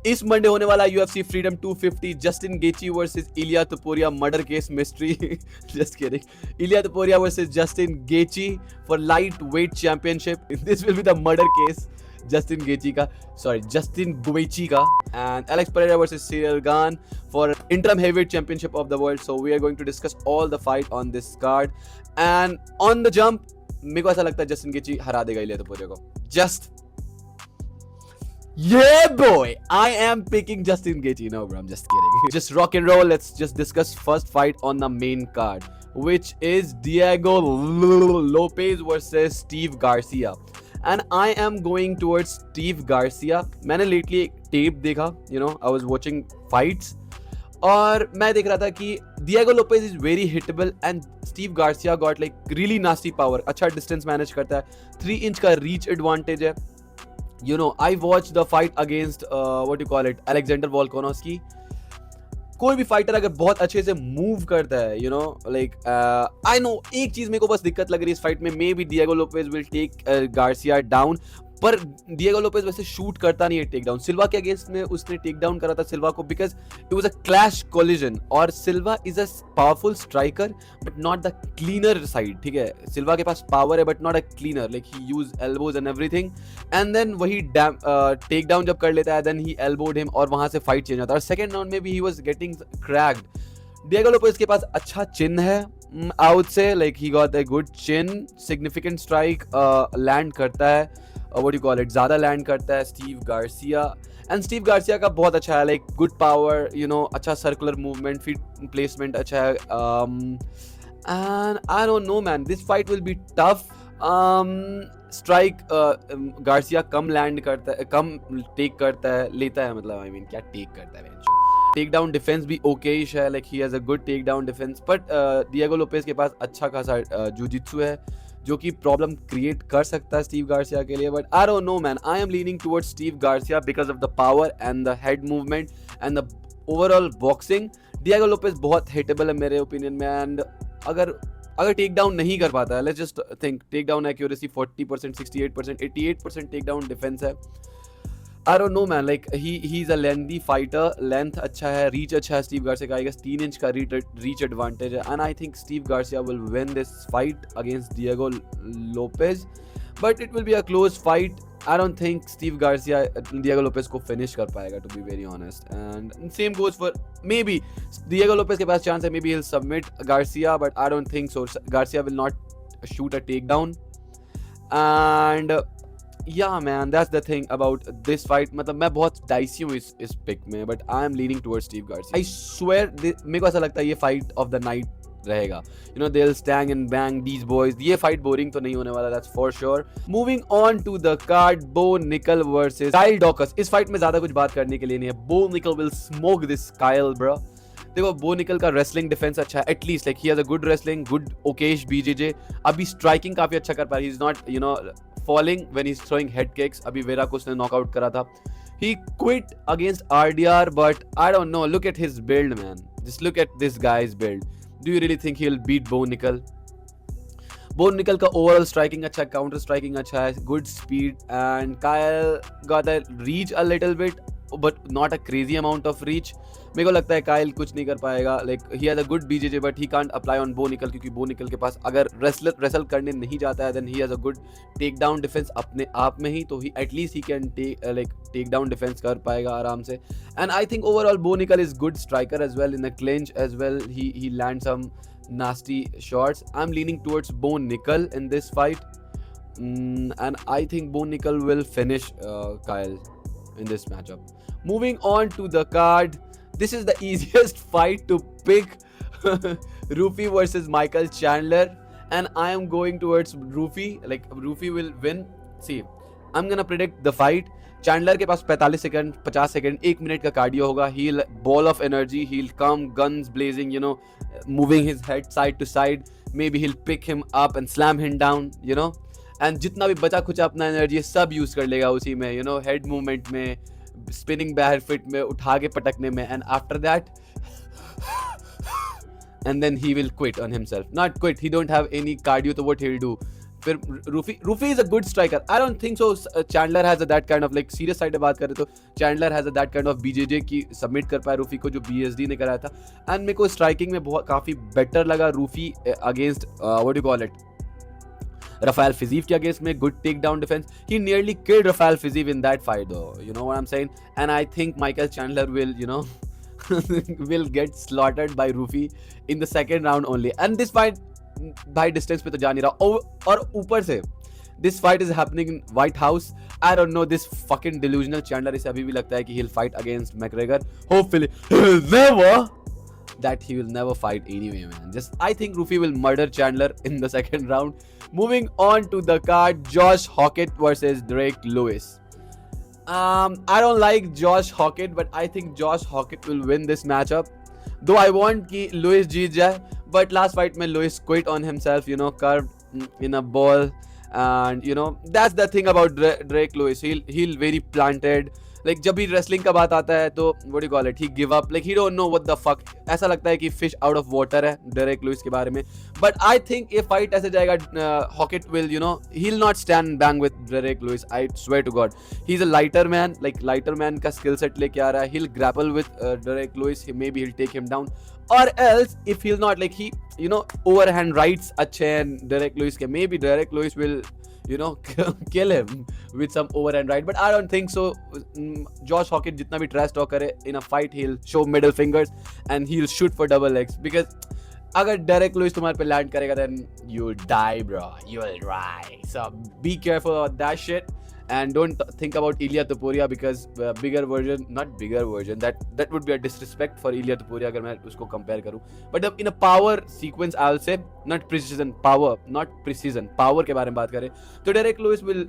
इस मंडे होने वाला UFC freedom 250 Justin Gaethje versus Ilia Topuria murder case mystery just kidding Ilia Topuria versus Justin Gaethje for lightweight championship this will be the murder case Justin Gaethje का Justin गुवेची का and Alex Pereira versus Cyril Gane for interim heavyweight championship of the world. So we are going to discuss all the fight on this card and on the jump मेरे को ऐसा लगता है Justin गेची हरा देगा इलिया तोपुरिया को just yeah boy I am picking Justin Gaethje. No bro, I'm just kidding. Just rock and roll. Let's just discuss first fight on the main card, which is Diego Lopez versus Steve Garcia. And I am going towards Steve Garcia. मैंने lately एक tape देखा, you know, I was watching fights और मैं देख रहा था कि Diego Lopez is very hittable and Steve Garcia got like really nasty power. अच्छा distance manage करता है, 3 इंच का reach advantage है. You know, I watched the fight against what you call it, Alexander Volkanovski. कोई भी fighter अगर बहुत अच्छे से मूव करता है, you know, like I know एक चीज मेरे को बस दिक्कत लग रही है इस फाइट में, maybe Diego Lopez will take Garcia down, पर डिएगो लोपेज वैसे शूट करता नहीं है टेक डाउन. सिल्वा के अगेंस्ट में उसने टेक डाउन करा था सिल्वा को because it was a clash collision और Silva is a powerful striker but not the cleaner side. ठीक है, सिल्वा के पास पावर है but not a cleaner, like he use elbows and everything and then वही take down जब कर लेता है देन ही एल्बोड हिम और वहां से फाइट चेंज होता है. और सेकंड राउंड में भी he was getting cracked. Diego Lopez के पास अच्छा चिन्ह है, I would say like he got a good chin, significant strike land करता है, व्हाट यू कॉल इट, ज्यादा लैंड करता है Steve Garcia. And Steve Garcia का बहुत अच्छा है, like good power, you know, अच्छा सर्कुलर मूवमेंट, फीट प्लेसमेंट अच्छा है. And I don't know man, this fight will be tough. Strike Garcia come land करता है, कम टेक करता है, लेता है, मतलब आई मीन क्या टेक करता है. टेक डाउन डिफेंस भी ओकेइश है, like he has a good take down defence, but Diego Lopez के पास अच्छा खासा जुजित्सु है जो कि प्रॉब्लम क्रिएट कर सकता है स्टीव गार्सिया के लिए. But I don't know man, I am leaning towards Steve Garcia because of the power and the head movement and the overall boxing. Diego Lopez बहुत हिटेबल है मेरे ओपिनियन में, एंड अगर टेक डाउन नहीं कर पाता है, let's just think, takedown accuracy 40%, 68%, 88% take down defence है. I don't know man, like he's a lengthy fighter, length अच्छा है, reach अच्छा है स्टीव गार्सिया का, I guess 3 इंच का reach advantage है, and I think Steve Garcia will win this fight against Diego Lopez, but it will be a close fight. I don't think Steve Garcia Diego Lopez को finish कर पाएगा, to be very honest, and same goes for maybe Diego Lopez के पास chance है, maybe he'll submit Garcia, but I don't think so. Garcia will not shoot a takedown, and yeah man, that's the thing about this fight. मतलब मैं बहुत dicey हूँ इस pick में, but I am leaning towards Steve Garcia. I swear मेरे को ऐसा लगता है ये fight of the night रहेगा. You know, they'll stand and bang these boys. ये fight boring तो नहीं होने वाला, that's for sure. Moving on to the card, Bo Nickel versus Kyle Daukaus. इस fight में ज़्यादा कुछ बात करने के लिए नहीं है. Bo Nickel will smoke this Kyle bro. देखो, बो निकल का रेसलिंग डिफेंस अच्छा है, at least like he has a good wrestling, good ओकेश बीजेजे. अभी स्ट्राइकिंग काफी अच्छा कर पा रहा है, he is not, you know, falling when he's throwing head kicks. अभी वेरा को उसने नॉकआउट करा था. He quit against RDR, but I don't know. Look at his build, man. Just look at this guy's build. Do you really think he'll beat Bo Nickel? Bo Nickel का overall striking अच्छा है, counter striking अच्छा है, good speed, and Kyle got a reach a little bit, but not a crazy amount of reach. मेरे को लगता है Kyle कुछ नहीं कर पाएगा, like he has a good BJJ but he can't apply on Bo Nickal, क्योंकि बो निकल के पास अगर रेसल करने नहीं जाता है then he has a good take down defence अपने आप में ही, तो he at least he can take down defence कर पाएगा आराम से. And I think overall Bo Nickal is good striker as well, in the clinch as well he land some nasty shots. I'm leaning towards Bo Nickel in this fight, and I think Bo Nickel will finish Kyle in this matchup. Moving on to the card, this is the easiest fight to pick. Rufi versus Michael Chandler, and I am going towards Rufi. Like Rufi will win. See, I'm gonna predict the fight. Chandler के पास 45 second, 50 second, 1 minute का cardio होगा. He'll ball of energy, he'll come guns blazing, you know, moving his head side to side. Maybe he'll pick him up and slam him down, you know. And जितना भी बचा खुचा अपना energy सब use कर लेगा उसी में, you know, head movement में, spinning bare foot में, उठा के पटकने में. And after that, and then he will quit on himself. Not quit, he don't have any cardio, तो what he'll do? फिर Ruffy is a good striker. I don't think so Chandler has that kind of like serious side पे बात करें तो Chandler has that kind of BJJ की submit कर पाया रूफी को जो बीएसडी ने कराया था. एंड मेरे को स्ट्राइकिंग में बहुत काफी बेटर लगा Ruffy against what you call it Rafael Fiziev के against में good takedown defense. He nearly killed Rafael Fiziev in that fight though. You know what I'm saying? And I think Michael Chandler will, you know, will get slaughtered by Rufi in the second round only. And this fight by distance पे तो जा नहीं रहा. और ऊपर से this fight is happening in White House. I don't know, this fucking delusional Chandler इसे अभी भी लगता है कि he'll fight against McGregor. Hopefully he'll never. That he will never fight anyway, man. Just I think Rufi will murder Chandler in the second round. Moving on to the card, Josh Hockett versus Drake Lewis. I don't like Josh Hockett, but I think Josh Hockett will win this matchup. Though I want कि Lewis जीत जाए, but last fight में Lewis quit on himself, you know, curved in a ball, and you know that's the thing about Drake Lewis. He'll very planted. Like जब भी wrestling का बात आता है तो what do you call it, he give up, like he don't know what the fuck. ऐसा लगता है कि fish out of water है डेरेक लुइस के बारे में. But I think ये fight ऐसे जाएगा, Hockett will, you know, he'll not stand and bang with Derek Lewis. I swear to God, he's a lighter man, like lighter man का skill set लेके आ रहा है. He'll grapple with Derek Lewis. Maybe he'll take him down. Or else if he'll not, like he, you know, overhand rights अच्छे हैं Derek Lewis के, maybe Derek Lewis will, you know, kill him with some overhand right. But I don't think so. Josh Hockett जितना भी trash talk करे in a fight, he'll show middle fingers and he'll shoot for double legs. Because अगर Derek Lewis तुम्हारे पे land करेगा, then you'll die, bro. You'll die. So be careful about that shit. And don't think about Ilia Topuria, because bigger version, not bigger version, that would be a disrespect for Ilia Topuria अगर मैं उसको compare करूँ. But in a power sequence, I'll say, not precision, power, not precision, power के बारे में बात करें तो Derek Lewis will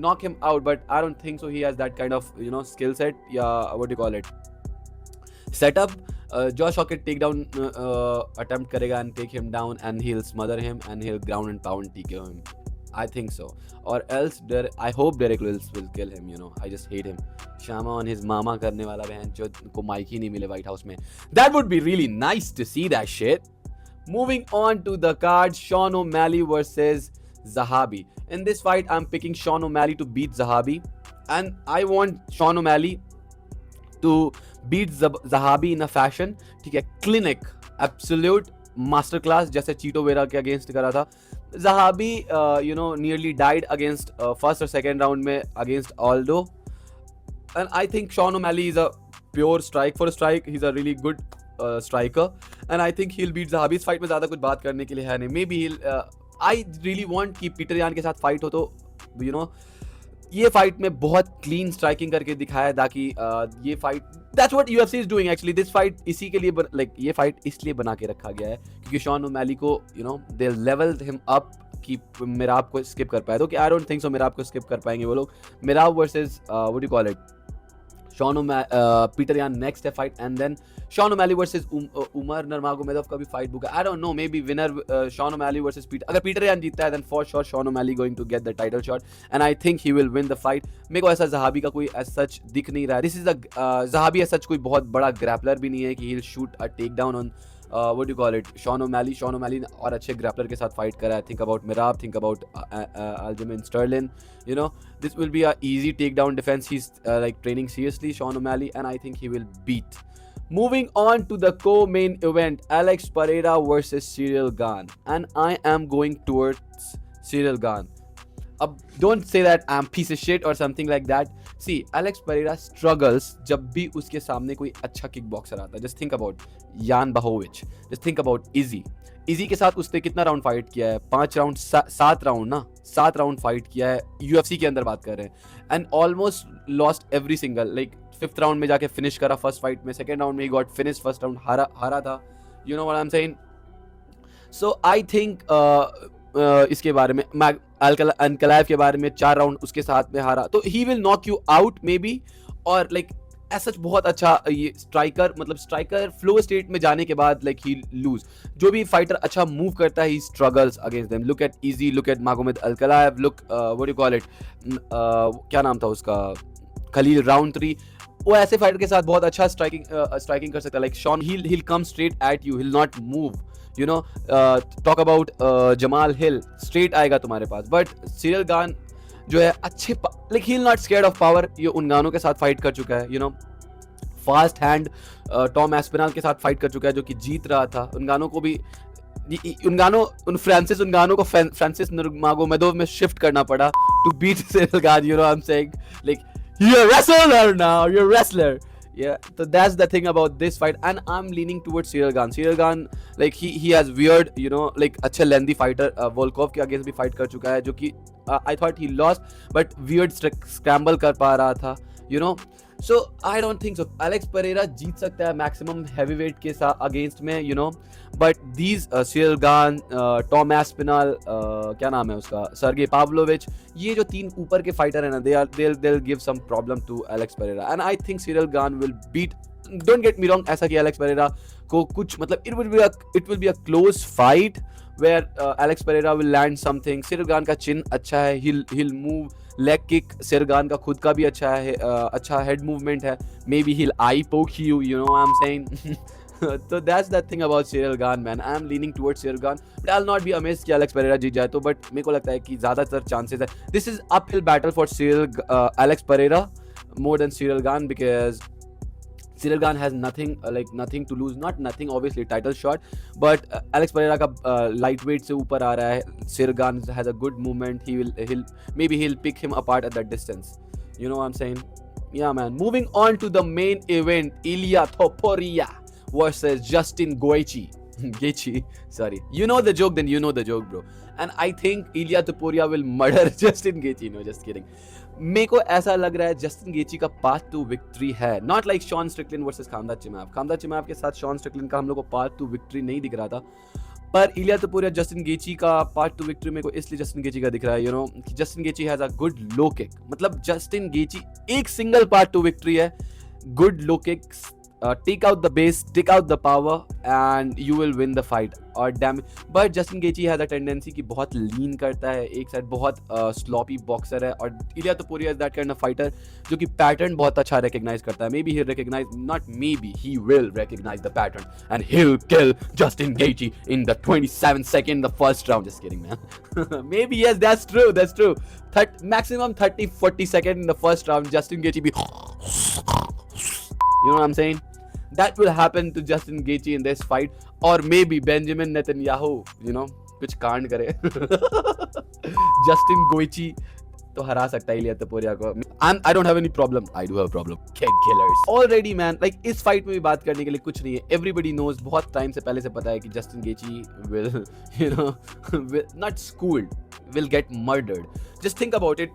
knock him out, but I don't think so he has that kind of, you know, skill set या what do you call it, setup. Josh Hockett takedown attempt करेगा and take him down, and he'll smother him and he'll ground and pound TKO him. I think so. Or else I hope Derek Lewis will kill him, you know. I just hate him. Shama on his mama करने वाला बहन जो को mic ही नहीं मिले White House में. That would be really nice to see that shit. Moving on to the card, Sean O'Malley versus Zahabi. In this fight, I'm picking Sean O'Malley to beat Zahabi. And I want Sean O'Malley to beat Zahabi in a fashion, ठीक है, clinic, absolute masterclass जैसे चीटो vera के against करा था. Zahabi, you know, nearly died against first or second round में against Aldo. And I think Sean O'Malley is a pure strike for a strike. He's a really good striker. And I think he'll beat Zahabi. इस fight में ज़्यादा कुछ बात करने के लिए है नहीं. Maybe he'll... I really want कि पीटर यान के साथ fight हो तो, you know, ये फाइट में बहुत क्लीन स्ट्राइकिंग करके दिखाया ताकि ये fight, that's what UFC is doing actually. This fight इसी के लिए लाइक ये फाइट इसलिए बना के रखा गया है क्योंकि शॉन ओमैली को, you know, they levelled him up कि मिराब को स्किप कर पाए. तो कि आई डोंट थिंक सो मिराब को स्किप कर पाएंगे वो लोग. मिराब versus what do call it, Sean O'Malley, Peter Yan next है fight, and then Sean O'Malley versus Umar Nurmagomedov का भी fight बुक है. I don't know, maybe winner Sean O'Malley versus Peter. अगर Peter Yan जीतता है then for sure Sean O'Malley going to get the title shot, and I think he will win the fight. मेरे को ऐसा Zahabi का कोई as such दिख नहीं रहा है. This is a Zahabi as such कोई बहुत बड़ा grappler भी नहीं है कि he'll shoot a takedown on what do you call it, Sean O'Malley और अच्छे grappler के साथ fight करा है. Think about Mirab, think about Aljamain Sterling. You know, this will be a easy takedown defense. He's like training seriously, Sean O'Malley, and I think he will beat. Moving on to the co-main event, Alex Pereira versus Ciryl Gane, and I am going towards Ciryl Gane. Don't say that I'm piece of shit or something like that. See, Alex Pereira struggles जब भी उसके सामने कोई अच्छा kick boxer आता है. Just think about Jan Blachowicz. Just think about Izzy के साथ उसने कितना राउंड फाइट किया है? 5 राउंड, 7 राउंड ना, 7 राउंड फाइट किया है. UFC के अंदर बात कर रहे हैं. And almost lost every single, like 5th round में जाके फिनिश करा फर्स्ट फाइट में. सेकेंड राउंड में he got finish, first round हारा था. You know what I am saying. So I think इसके बारे में अनकलाइव के बारे में 4 राउंड उसके साथ में हारा, तो he will knock you out may be. और लाइक सच बहुत अच्छा ये स्ट्राइकर, मतलब स्ट्राइकर फ्लो स्टेट में जाने के बाद लाइक ही लूज. जो भी फाइटर अच्छा मूव करता है he struggles against them. Look at Izzy, look at Magomed Ankalaev, look what do call it, क्या नाम था उसका, खलील राउंट्री. वो ऐसे फाइटर के साथ बहुत अच्छा स्ट्राइकिंग कर सकता है. Like Sean, he'll come straight at you, he'll not move, you know talk about Jamahal Hill, straight आएगा तुम्हारे पास, बट सीरियल गान जो है अच्छे like he not scared of power, ये उन गानों के साथ फाइट कर चुका है, you know fast hand Tom Aspinall के साथ फाइट कर चुका है जो कि जीत रहा था। उन गानों को भी उन गानों को फ्रांसिस नर्मागोमेदोव में शिफ्ट करना पड़ा टू बीट सीरियल गान, you know I am saying like you're a wrestler now, you're a wrestler. Yeah, so that's the thing about this fight, and I'm leaning towards Ciryl Gane. Ciryl Gane, like he has weird, you know, like अच्छे lengthy fighter, Volkov के against भी fight कर चुका है जो कि I thought he lost, but weird scramble कर पा रहा था, you know. So I don't think so. Alex Pereira जीत सकता है maximum heavyweight के साथ against में, you know, but these Ciryl Gane, Tom Aspinall, क्या नाम है उसका, Sergey Pavlovich, ये जो तीन ऊपर के fighter हैं ना, they'll give some problem to Alex Pereira, and I think Ciryl Gane will beat. Don't get me wrong, ऐसा कि Alex Pereira को कुछ मतलब it will be a close fight where Alex Pereira will land something. Ciryl Gane का chin अच्छा है, he'll move leg kick, Ciryl Gane का खुद का भी अच्छा है, अच्छा हेड मूवमेंट है, may be he'll eye poke you, you know what I'm saying. So that's the thing about Ciryl Gane, man. I'm leaning towards Ciryl Gane, but I'll not be amazed कि Alex Pereira जीत जाए तो, but मेरे को लगता है कि ज़्यादातर chances है. This is uphill battle for Alex Pereira more than Ciryl Gane, because Ciryl Gane has nothing to lose, not nothing, obviously title shot, but Alex Pereira का lightweight से ऊपर आ रहा है. Ciryl Gane has a good movement. He'll pick him apart at that distance. You know what I'm saying? Yeah, man. Moving on to the main event, Ilia Topuria versus Justin Gaethje. Sorry. You know the joke, then you know the joke, bro. And I think Ilia Topuria will murder Justin Gaethje. No, just kidding. मेरे को ऐसा लग रहा है Justin Gaethje का path to victory है, not like Sean Strickland versus Khamzat Chimaev के साथ शॉन स्ट्रिकलैंड का हम लोग को पाथ टू विक्ट्री नहीं दिख रहा था, पर इलिया तोपुरिया जस्टिन गेची का पाथ टू विक्ट्री मेरे को इसलिए जस्टिन गेची का दिख रहा है, you no, Justin गेची has a good low kick, मतलब जस्टिन गेची एक सिंगल पाथ टू विक्ट्री है, good low kicks, take out the base, take out the power, and you will win the fight. और damage, but Justin Gaethje has a tendency कि बहुत lean करता है, एक side बहुत sloppy boxer है, और इलिया तोपुरिया is that kind of fighter जो कि pattern बहुत अच्छा recognize करता है. Maybe he will recognize the pattern and he'll kill Justin Gaethje in the 27th second, the first round. Just kidding, man. Maybe yes, that's true. Maximum 30-40 second in the first round, Justin Gaethje be you know what I'm saying? That will happen to Justin Gaethje in this fight, or maybe Benjamin Netanyahu, you know, कुछ कांड करे. Justin Gaethje तो हरा सकता है इलिया तोपुरिया को. I don't have any problem. I do have a problem. Kid killers. Already, man. Like इस fight में भी बात करने के लिए कुछ नहीं है. Everybody knows, बहुत टाइम से पहले से पता है कि Justin Gaethje will, you know, not schooled, will get murdered. Just think about it.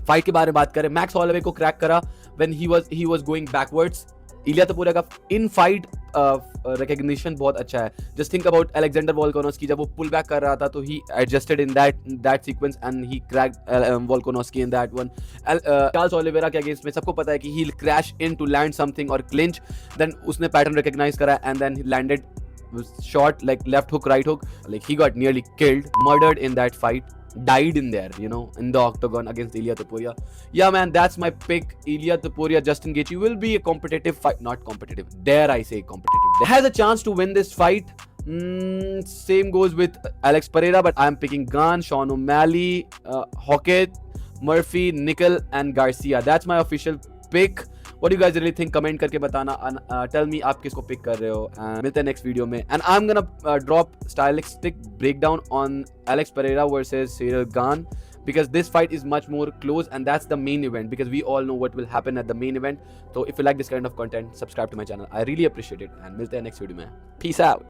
Fight के बारे में बात करें, मैक्स हॉलोवे को क्रैक करा when he was going backwards. Ilia Topuria का इन फाइट रिकॉग्निशन बहुत अच्छा है. Just think about Alexander Volkanovski, जब वो पुल बैक कर रहा था तो he adjusted in that sequence and he cracked Volkanovski in that one. Charles Oliveira के अगेंस्ट में सबको पता है कि he crash in to land something और क्लिंच, देन उसने पैटर्न रिकॉग्नाइज करा and then he landed shot like left hook, right hook, like he got nearly killed, murdered in that fight, died in there, you know, in the octagon against Ilia Topuria. Yeah, man, that's my pick. Ilia Topuria, Justin Gaethje will be a competitive fight, not competitive, dare I say competitive, has a chance to win this fight. Same goes with Alex Pereira, but I'm picking Gane, Sean O'Malley, Hockett, Murphy, Nickel and Garcia. That's my official pick. What do you guys really think? Comment करके बताना, tell me आप किसको pick कर रहे हो. मिलते हैं next video में, and I'm gonna drop stylistic breakdown on Alex Pereira versus Ciryl Gane, because this fight is much more close and that's the main event, because we all know what will happen at the main event. So if you like this kind of content, subscribe to my channel. I really appreciate it, and मिलते हैं next video में. Peace out.